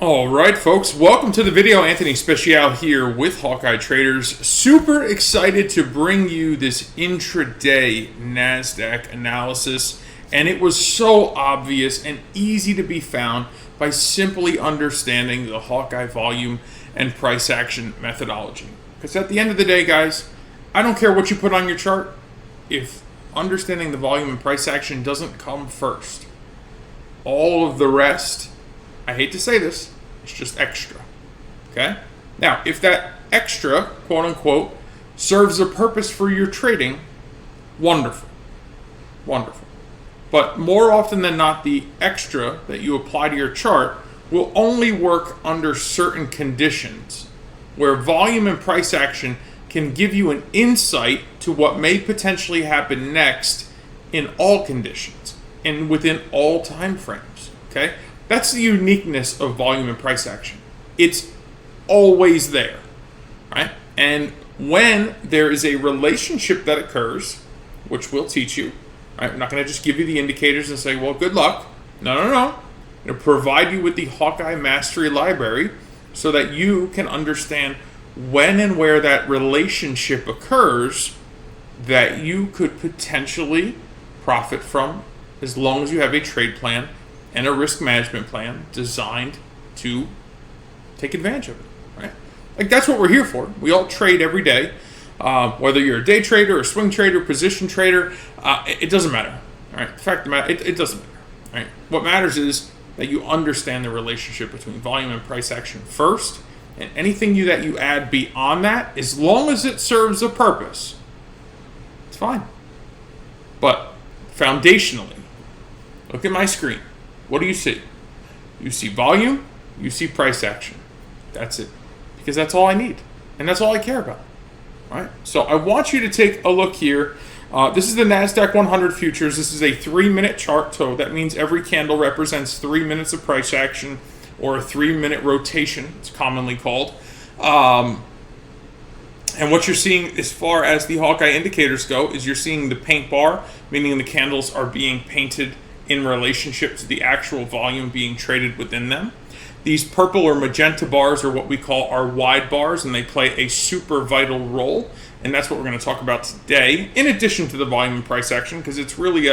All right, folks, welcome to the video. Anthony Special here with Hawkeye Traders. Super excited to bring you this intraday NASDAQ analysis. And it was so obvious and easy to be found by simply understanding the Hawkeye volume and price action methodology. Because at the end of the day, guys, I don't care what you put on your chart. If understanding the volume and price action doesn't come first, all of the rest, I hate to say this, it's just extra, okay? Now, if that extra, quote unquote, serves a purpose for your trading, wonderful, wonderful. But more often than not, the extra that you apply to your chart will only work under certain conditions where volume and price action can give you an insight to what may potentially happen next in all conditions and within all time frames, okay? That's the uniqueness of volume and price action. It's always there, right? And when there is a relationship that occurs, which we'll teach you, right? I'm not going to just give you the indicators and say, well, good luck. No. I'm going to provide you with the Hawkeye Mastery Library so that you can understand when and where that relationship occurs that you could potentially profit from as long as you have a trade plan and a risk management plan designed to take advantage of it, right? Like, that's what we're here for. We all trade every day. Whether you're a day trader, a swing trader, position trader, it doesn't matter, all right? The fact of the matter, it doesn't matter, right? What matters is that you understand the relationship between volume and price action first, and anything that you add beyond that, as long as it serves a purpose, it's fine. But foundationally, look at my screen. What do you see? You see volume, you see price action. That's it. Because that's all I need. And that's all I care about. All right? So I want you to take a look here. This is the NASDAQ 100 futures. This is a 3-minute chart. So that means every candle represents 3 minutes of price action, or a 3-minute rotation, it's commonly called. And what you're seeing as far as the Hawkeye indicators go is you're seeing the paint bar, meaning the candles are being painted in relationship to the actual volume being traded within them. These purple or magenta bars are what we call our wide bars, and they play a super vital role. And that's what we're going to talk about today, in addition to the volume and price action, because it's really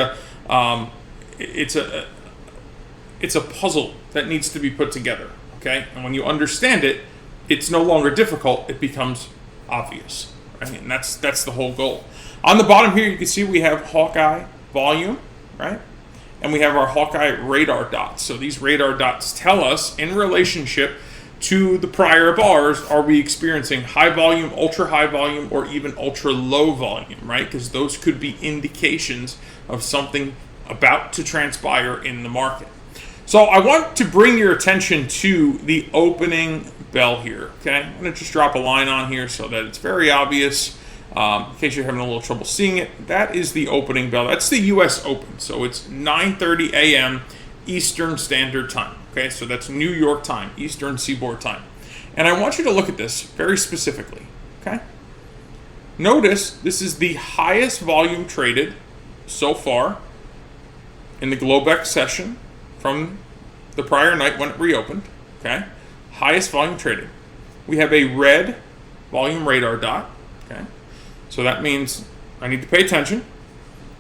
it's a puzzle that needs to be put together, okay? And when you understand it, it's no longer difficult, it becomes obvious, right? And that's the whole goal. On the bottom here, you can see we have Hawkeye volume, right? And we have our Hawkeye radar dots. So these radar dots tell us, in relationship to the prior bars, are we experiencing high volume, ultra high volume, or even ultra low volume, right? Because those could be indications of something about to transpire in the market. So I want to bring your attention to the opening bell here, okay? I'm going to just drop a line on here so that it's very obvious. In case you're having a little trouble seeing it, that is the opening bell. That's the U.S. Open. So it's 9:30 a.m. Eastern Standard Time. Okay, so that's New York time, Eastern Seaboard time. And I want you to look at this very specifically. Okay? Notice this is the highest volume traded so far in the Globex session from the prior night when it reopened. Okay? Highest volume traded. We have a red volume radar dot. Okay? So that means I need to pay attention.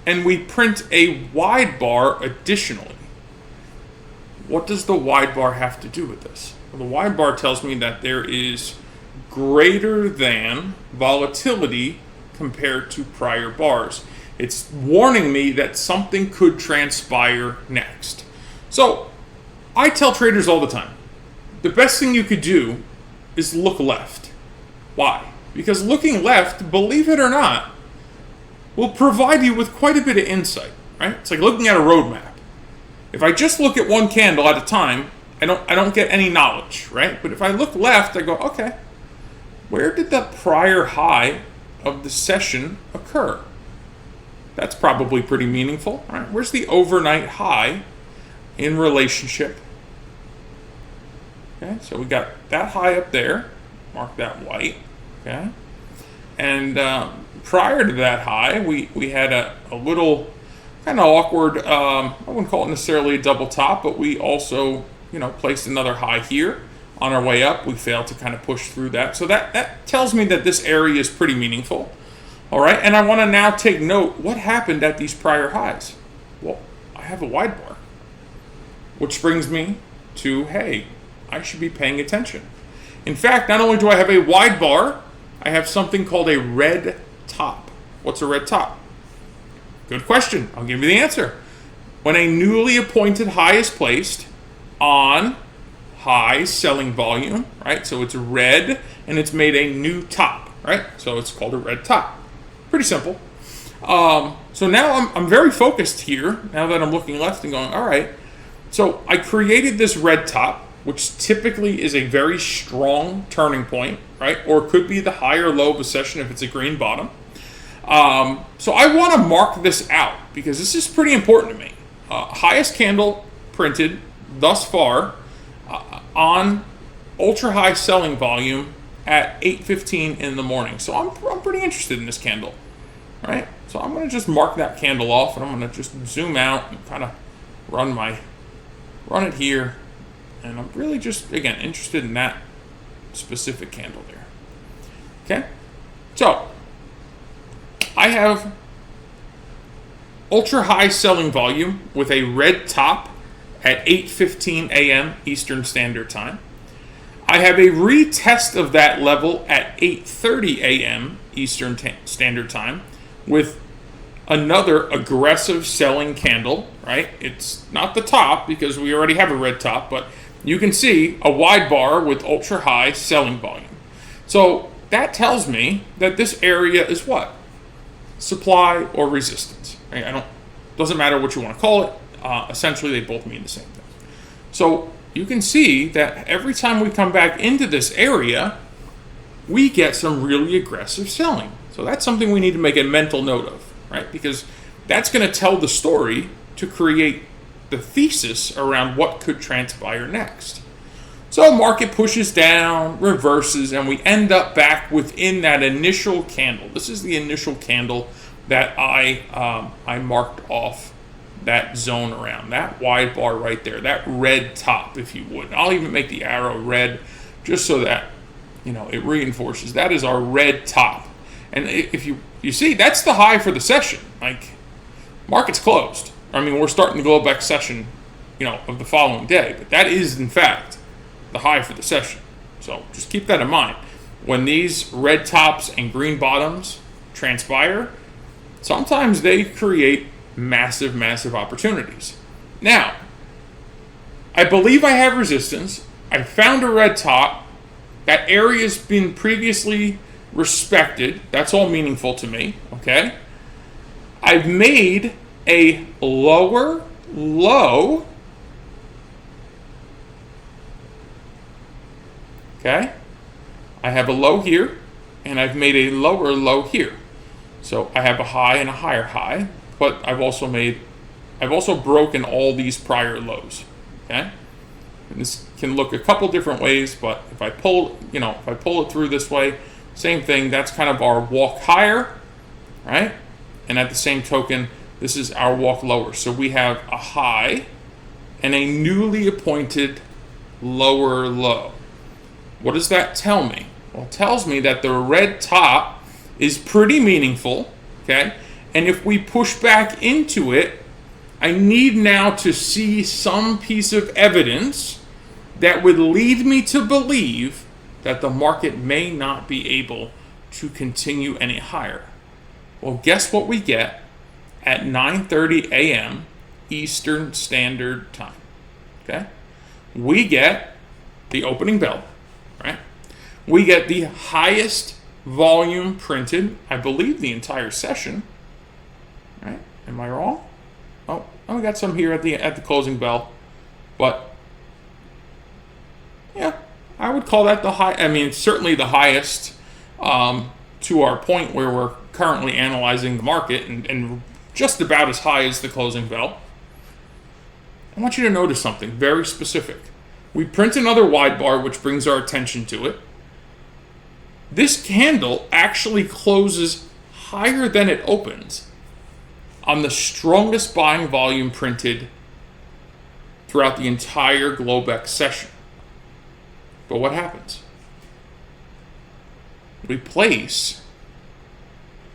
And we print a wide bar additionally. What does the wide bar have to do with this? Well, the wide bar tells me that there is greater than volatility compared to prior bars. It's warning me that something could transpire next. So I tell traders all the time, the best thing you could do is look left. Why? Because looking left, believe it or not, will provide you with quite a bit of insight, right? It's like looking at a roadmap. If I just look at one candle at a time, I don't get any knowledge, right? But if I look left, I go, okay, where did the prior high of the session occur? That's probably pretty meaningful, right? Where's the overnight high in relationship? Okay, so we got that high up there, mark that white, okay? And prior to that high, we had a little kind of awkward, I wouldn't call it necessarily a double top, but we also placed another high here. On our way up, we failed to kind of push through that. So that tells me that this area is pretty meaningful. All right, and I want to now take note, what happened at these prior highs? Well, I have a wide bar, which brings me to, hey, I should be paying attention. In fact, not only do I have a wide bar, I have something called a red top. What's a red top? Good question. I'll give you the answer. When a newly appointed high is placed on high selling volume, right? So it's red and it's made a new top, right? So it's called a red top. Pretty simple. So now I'm very focused here, now that I'm looking left and going, all right. So I created this red top, which typically is a very strong turning point, right? Or could be the high or low of a session if it's a green bottom. So I want to mark this out because this is pretty important to me. Highest candle printed thus far on ultra high selling volume at 8:15 in the morning. So I'm pretty interested in this candle, right? So I'm going to just mark that candle off, and I'm going to just zoom out and kind of run it here. And I'm really just, again, interested in that specific candle there. Okay? So I have ultra high selling volume with a red top at 8:15 a.m. Eastern Standard Time. I have a retest of that level at 8:30 a.m. Eastern Standard Time with another aggressive selling candle, right? It's not the top because we already have a red top, but you can see a wide bar with ultra high selling volume. So that tells me that this area is what? Supply or resistance. Right? Doesn't matter what you want to call it. Essentially, they both mean the same thing. So you can see that every time we come back into this area, we get some really aggressive selling. So that's something we need to make a mental note of, right? Because that's going to tell the story to create the thesis around what could transpire next. So market pushes down, reverses, and we end up back within that initial candle. This is the initial candle that I marked off that zone around, that wide bar right there, that red top, if you would. I'll even make the arrow red just so that, it reinforces. That is our red top. And if you see, that's the high for the session. Like, market's closed. I mean, we're starting the Globex session, of the following day. But that is, in fact, the high for the session. So just keep that in mind. When these red tops and green bottoms transpire, sometimes they create massive, massive opportunities. Now, I believe I have resistance. I found a red top. That area's been previously respected. That's all meaningful to me, okay? I've made a lower low. Okay? I have a low here, and I've made a lower low here. So I have a high and a higher high, but I've also broken all these prior lows. Okay? And this can look a couple different ways, but if I pull it through this way, same thing, that's kind of our walk higher, right? And at the same token, this is our walk lower. So we have a high and a newly appointed lower low. What does that tell me? Well, it tells me that the red top is pretty meaningful, okay? And if we push back into it, I need now to see some piece of evidence that would lead me to believe that the market may not be able to continue any higher. Well, guess what we get at 9:30 a.m. Eastern Standard Time, okay? We get the opening bell, right? We get the highest volume printed, I believe, the entire session, right? Am I wrong? Oh, we got some here at the closing bell, but yeah, I would call that the high. I mean, it's certainly the highest to our point where we're currently analyzing the market, and just about as high as the closing bell. I want you to notice something very specific. We print another wide bar, which brings our attention to it. This candle actually closes higher than it opens on the strongest buying volume printed throughout the entire Globex session. But what happens? We place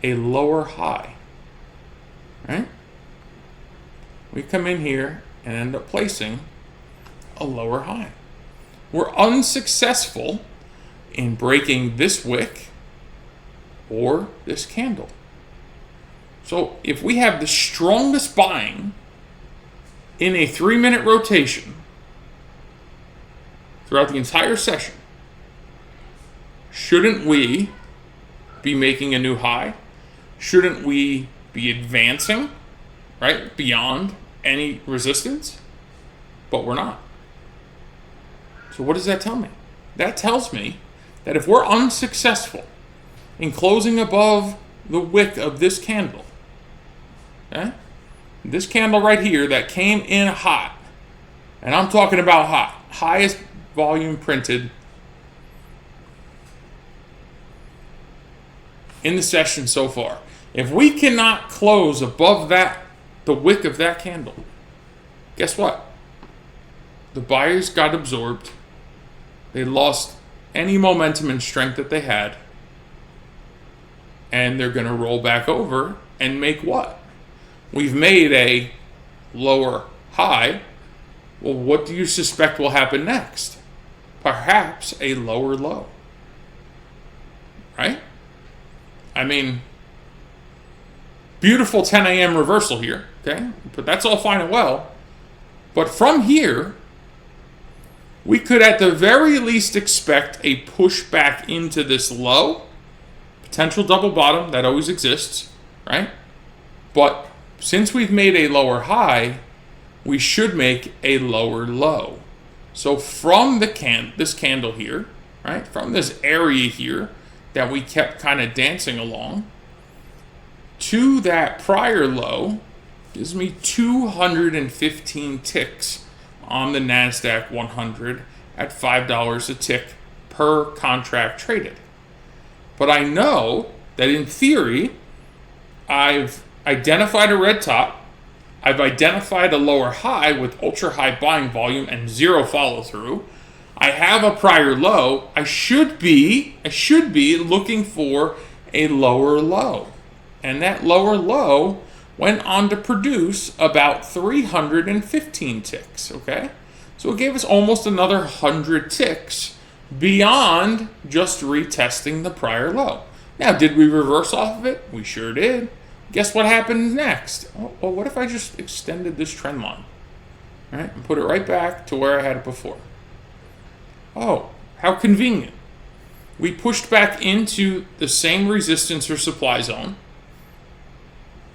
a lower high, right? We come in here and end up placing a lower high. We're unsuccessful in breaking this wick or this candle. So if we have the strongest buying in a 3-minute rotation throughout the entire session, shouldn't we be making a new high? Shouldn't we be advancing, right, beyond any resistance? But we're not. So what does that tell me? That tells me that if we're unsuccessful in closing above the wick of this candle, okay, this candle right here that came in hot, and I'm talking about hot, highest volume printed in the session so far. If we cannot close above that, the wick of that candle, guess what? The buyers got absorbed. They lost any momentum and strength that they had. And they're going to roll back over and make what? We've made a lower high. Well, what do you suspect will happen next? Perhaps a lower low. Right? I mean, beautiful 10 a.m. reversal here, okay? But that's all fine and well. But from here, we could at the very least expect a push back into this low. Potential double bottom, that always exists, right? But since we've made a lower high, we should make a lower low. So from the this candle here, right? From this area here that we kept kind of dancing along to that prior low gives me 215 ticks on the NASDAQ 100 at $5 a tick per contract traded. But I know that in theory, I've identified a red top, I've identified a lower high with ultra high buying volume and zero follow through. I have a prior low. I should be looking for a lower low. And that lower low went on to produce about 315 ticks, okay? So it gave us almost another 100 ticks beyond just retesting the prior low. Now, did we reverse off of it? We sure did. Guess what happens next? Well, what if I just extended this trend line, right, and put it right back to where I had it before? Oh, how convenient. We pushed back into the same resistance or supply zone.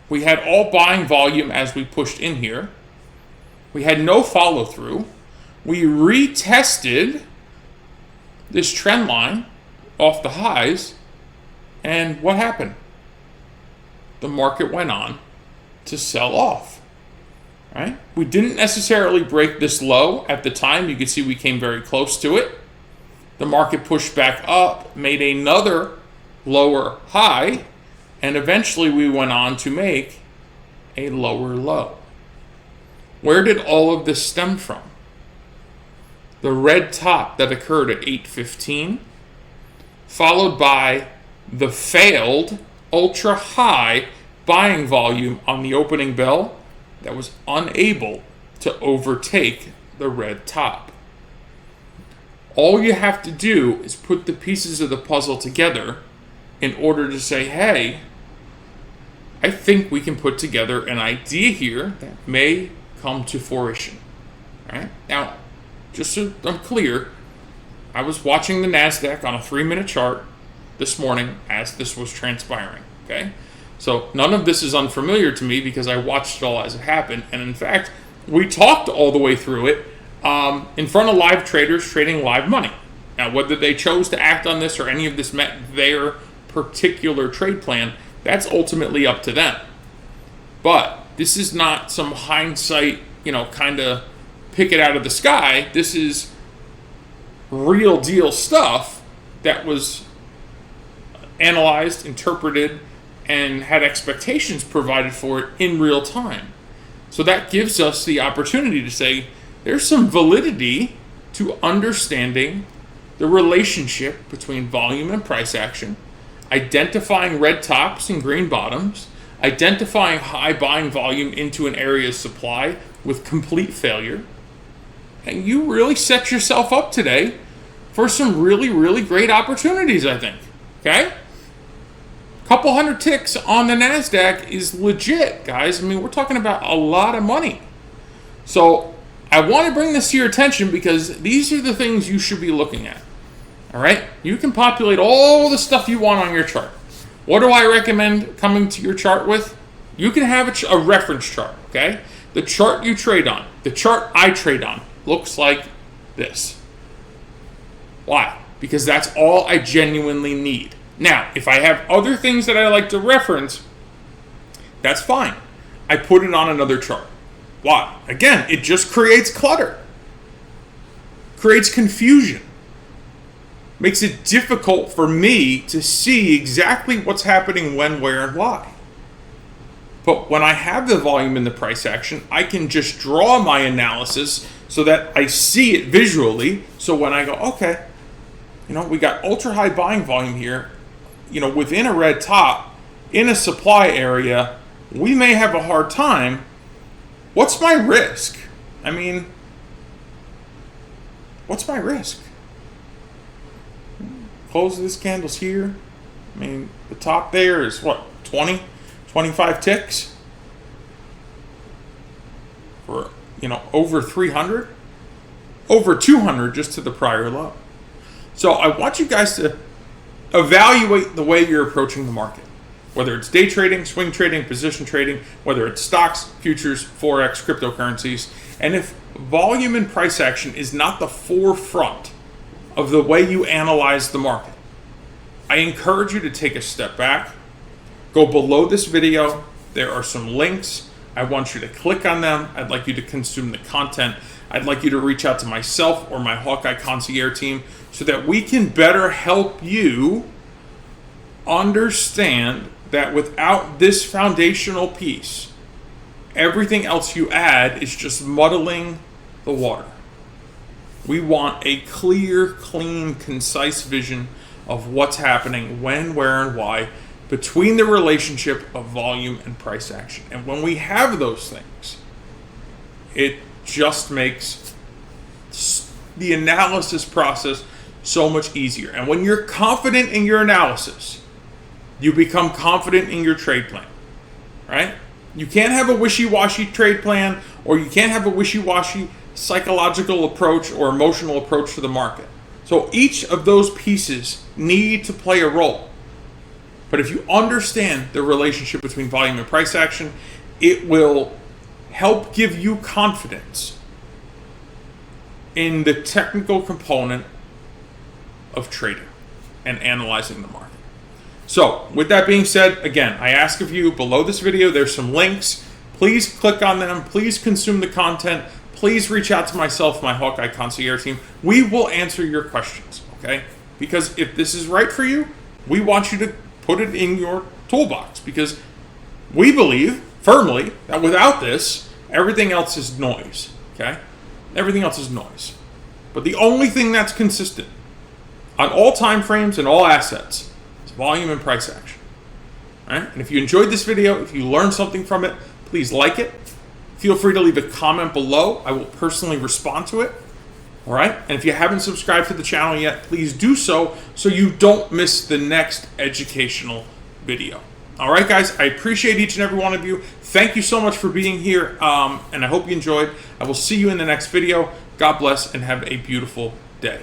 We had all buying volume as we pushed in here. We had no follow through. We retested this trend line off the highs, and what happened? The market went on to sell off, right? We didn't necessarily break this low at the time. You can see we came very close to it. The market pushed back up, made another lower high, and eventually we went on to make a lower low. Where did all of this stem from? The red top that occurred at 8:15, followed by the failed ultra high buying volume on the opening bell that was unable to overtake the red top. All you have to do is put the pieces of the puzzle together in order to say, hey, I think we can put together an idea here that may come to fruition. All right? Now, just so I'm clear, I was watching the NASDAQ on a 3-minute chart this morning as this was transpiring. Okay? So none of this is unfamiliar to me because I watched it all as it happened. And in fact, we talked all the way through it in front of live traders trading live money. Now, whether they chose to act on this or any of this met their particular trade plan, that's ultimately up to them. But this is not some hindsight, kind of pick it out of the sky. This is real deal stuff that was analyzed, interpreted, and had expectations provided for it in real time. So that gives us the opportunity to say, there's some validity to understanding the relationship between volume and price action, identifying red tops and green bottoms, identifying high buying volume into an area of supply with complete failure. And you really set yourself up today for some really, really great opportunities, I think. Okay? Couple hundred ticks on the NASDAQ is legit, guys. I mean, we're talking about a lot of money. So I want to bring this to your attention because these are the things you should be looking at. All right? You can populate all the stuff you want on your chart. What do I recommend coming to your chart with? You can have a reference chart, okay? The chart you trade on, the chart I trade on, looks like this. Why? Because that's all I genuinely need. Now, if I have other things that I like to reference, that's fine. I put it on another chart. Why? Again, it just creates clutter. Creates confusion. Makes it difficult for me to see exactly what's happening when, where, and why. But when I have the volume in the price action, I can just draw my analysis so that I see it visually. So when I go, okay, we got ultra high buying volume here, within a red top, in a supply area, we may have a hard time. What's my risk? I mean, what's my risk? Close of this candle's here. I mean, the top there is what, 20, 25 ticks? For, over 300? Over 200 just to the prior low. So I want you guys to evaluate the way you're approaching the market. Whether it's day trading, swing trading, position trading, whether it's stocks, futures, forex, cryptocurrencies. And if volume and price action is not the forefront of the way you analyze the market, I encourage you to take a step back. Go below this video. There are some links. I want you to click on them. I'd like you to consume the content. I'd like you to reach out to myself or my Hawkeye concierge team so that we can better help you understand that without this foundational piece, everything else you add is just muddling the water. We want a clear, clean, concise vision of what's happening, when, where, and why, between the relationship of volume and price action. And when we have those things, it just makes the analysis process so much easier. And when you're confident in your analysis, you become confident in your trade plan, right? You can't have a wishy-washy trade plan, or you can't have a wishy-washy psychological approach or emotional approach to the market. So each of those pieces need to play a role. But if you understand the relationship between volume and price action, it will help give you confidence in the technical component of trading and analyzing the market. So with that being said, again, I ask of you below this video, there's some links. Please click on them. Please consume the content. Please reach out to myself, my Hawkeye concierge team. We will answer your questions, okay? Because if this is right for you, we want you to put it in your toolbox, because we believe firmly that without this, everything else is noise, okay? Everything else is noise. But the only thing that's consistent on all time frames and all assets is volume and price action. All right? And if you enjoyed this video, if you learned something from it, please like it. Feel free to leave a comment below. I will personally respond to it. All right? And if you haven't subscribed to the channel yet, please do so you don't miss the next educational video. All right, guys, I appreciate each and every one of you. Thank you so much for being here, and I hope you enjoyed. I will see you in the next video. God bless, and have a beautiful day.